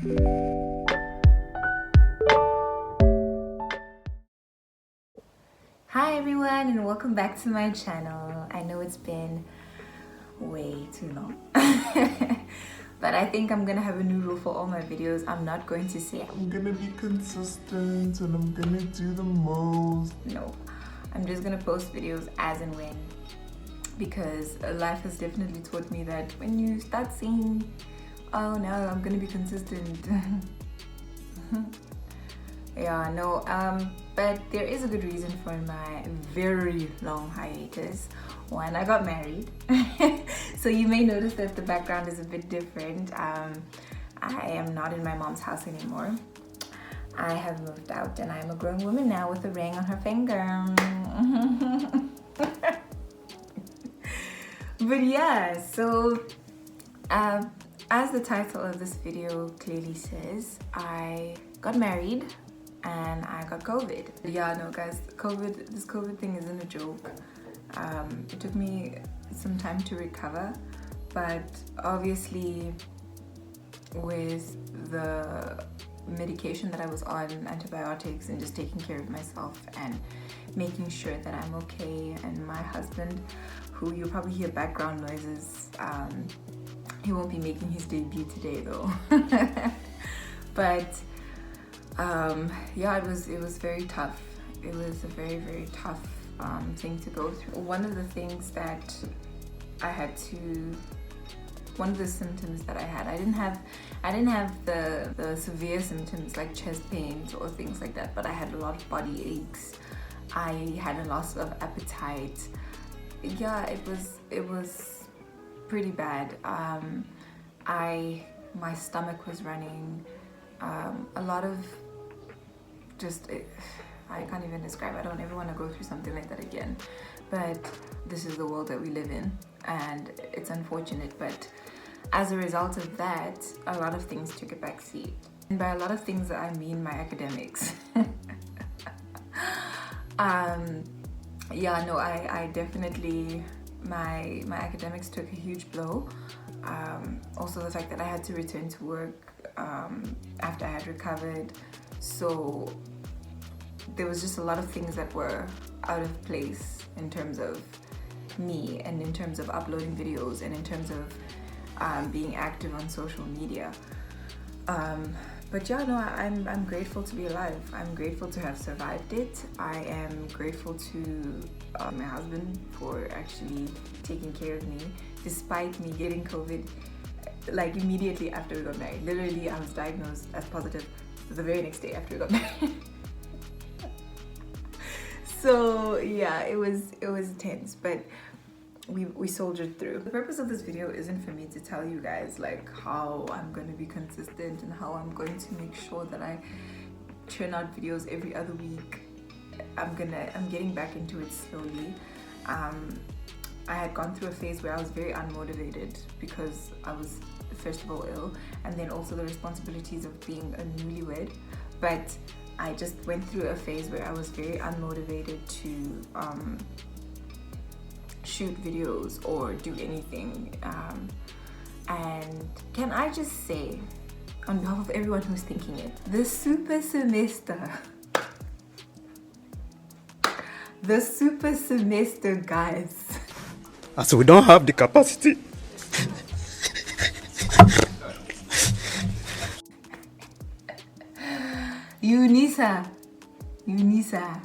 Hi everyone and welcome back to my channel. I know it's been way too long but I think I'm gonna have a new rule for all my videos. I'm not going to say I'm gonna be consistent and I'm gonna do the most. No, I'm just gonna post videos as and when, because life has definitely taught me that when you start saying, oh no, I'm gonna be consistent yeah, no, but there is a good reason for my very long hiatus. One, I got married so you may notice that the background is a bit different. I am not in my mom's house anymore. I have moved out and I'm a grown woman now with a ring on her finger. But yeah, so as the title of this video clearly says, I got married and I got COVID. Yeah, no guys, this COVID thing isn't a joke. It took me some time to recover, but obviously with the medication that I was on, antibiotics, and just taking care of myself and making sure that I'm okay, and my husband, who you'll probably hear background noises, he won't be making his debut today though. But yeah, it was very tough. It was a very tough thing to go through. One of the things that I had to, one of the symptoms that I had, I didn't have the severe symptoms like chest pains or things like that, but I had a lot of body aches. I had a loss of appetite. Yeah, it was pretty bad. My stomach was running. A lot of I can't even describe. I don't ever want to go through something like that again, but this is the world that we live in and it's unfortunate. But as a result of that, a lot of things took a back seat, and by a lot of things I mean my academics. Yeah, no, I definitely, my academics took a huge blow. Also the fact that I had to return to work after I had recovered, so there was just a lot of things that were out of place in terms of me and in terms of uploading videos and in terms of being active on social media. But yeah, no, I'm grateful to be alive. I'm grateful to have survived it. I am grateful to my husband for actually taking care of me despite me getting COVID like immediately after we got married. Literally, I was diagnosed as positive the very next day after we got married. So yeah, it was tense, but we soldiered through. The purpose of this video isn't for me to tell you guys like how I'm going to be consistent and how I'm going to make sure that I churn out videos every other week. I'm getting back into it slowly. I had gone through a phase where I was very unmotivated because I was first of all ill, and then also the responsibilities of being a newlywed. But I just went through a phase where I was very unmotivated to shoot videos or do anything. And can I just say, on behalf of everyone who's thinking it, the super semester, guys. So we don't have the capacity. Unisa,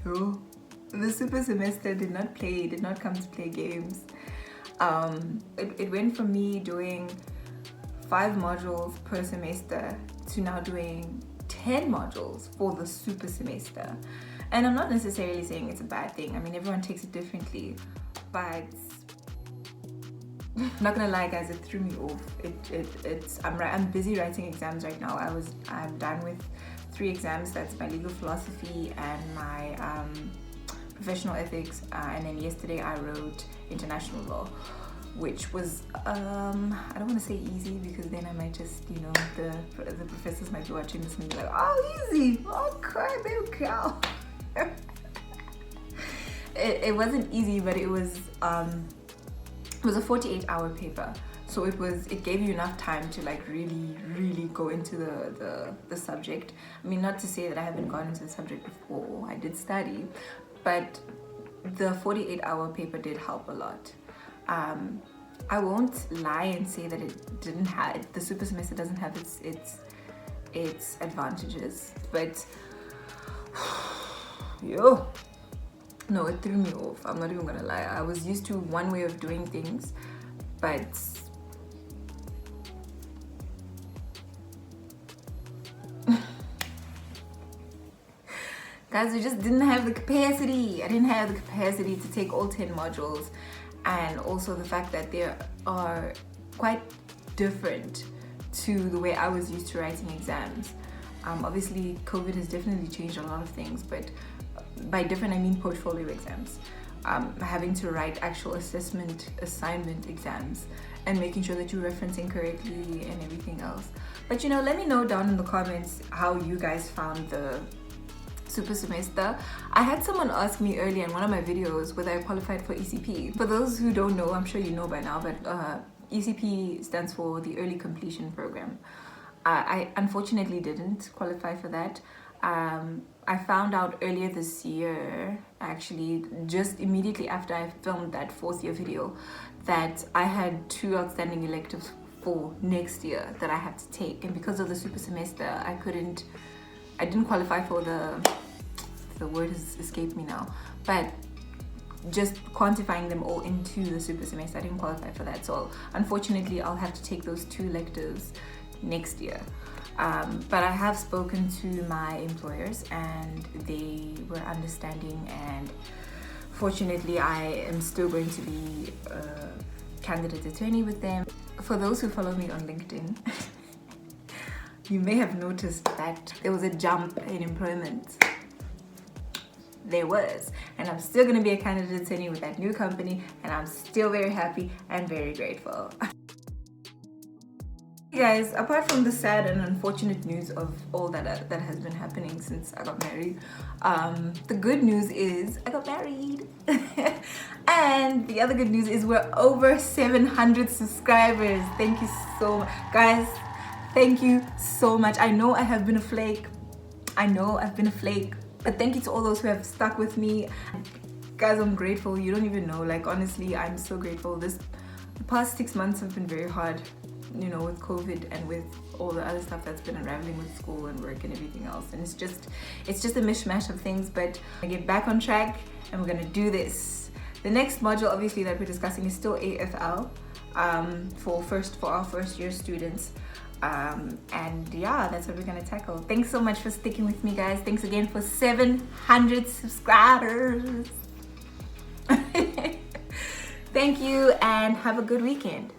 bro. The super semester did not come to play games. It went from me doing 5 modules per semester to now doing 10 modules for the super semester. And I'm not necessarily saying it's a bad thing. I mean, everyone takes it differently, but I'm not gonna lie, guys, it threw me off. I'm busy writing exams right now. I'm done with 3 exams. That's my legal philosophy and my professional ethics, and then yesterday I wrote international law, which was I don't want to say easy because then I might just, you know, the professors might be watching this and be like, oh, easy, oh crap, little cow. It wasn't easy, but it was a 48-hour paper. So it gave you enough time to like really go into the subject. I mean, not to say that I haven't gone into the subject before, I did study, but the 48-hour paper did help a lot. I won't lie and say that it didn't have, the super semester doesn't have its advantages, but yo, no, it threw me off. I'm not even gonna lie. I was used to one way of doing things, but guys, we just didn't have the capacity. I didn't have the capacity to take all 10 modules, and also the fact that they are quite different to the way I was used to writing exams. Obviously, COVID has definitely changed a lot of things, but by different I mean portfolio exams. Having to write actual assignment exams and making sure that you're referencing correctly and everything else. But you know, let me know down in the comments how you guys found the super semester. I had someone ask me earlier in one of my videos whether I qualified for ECP. For those who don't know, I'm sure you know by now, but ECP stands for the Early Completion Program. I unfortunately didn't qualify for that. I found out earlier this year, actually, just immediately after I filmed that 4th year video, that I had 2 outstanding electives for next year that I had to take, and because of the super semester, I didn't qualify for the word has escaped me now, but just quantifying them all into the super semester, I didn't qualify for that. So unfortunately, I'll have to take those 2 electives next year. But I have spoken to my employers and they were understanding, and fortunately I am still going to be a candidate attorney with them. For those who follow me on LinkedIn, you may have noticed that there was a jump in employment. There was, and I'm still going to be a candidate attorney with that new company, and I'm still very happy and very grateful. Guys, apart from the sad and unfortunate news of all that has been happening since I got married, the good news is I got married. And the other good news is we're over 700 subscribers. Thank you so much, guys. Thank you so much. I know I have been a flake. I know I've been a flake, but thank you to all those who have stuck with me. Guys, I'm grateful. You don't even know. Like, honestly, I'm so grateful. The past 6 months have been very hard, you know, with COVID and with all the other stuff that's been unraveling with school and work and everything else. And it's just a mishmash of things, but I get back on track and we're gonna do this. The next module, obviously, that we're discussing is still AFL for our first year students. And yeah, that's what we're gonna tackle. Thanks so much for sticking with me, guys. Thanks again for 700 subscribers. Thank you and have a good weekend.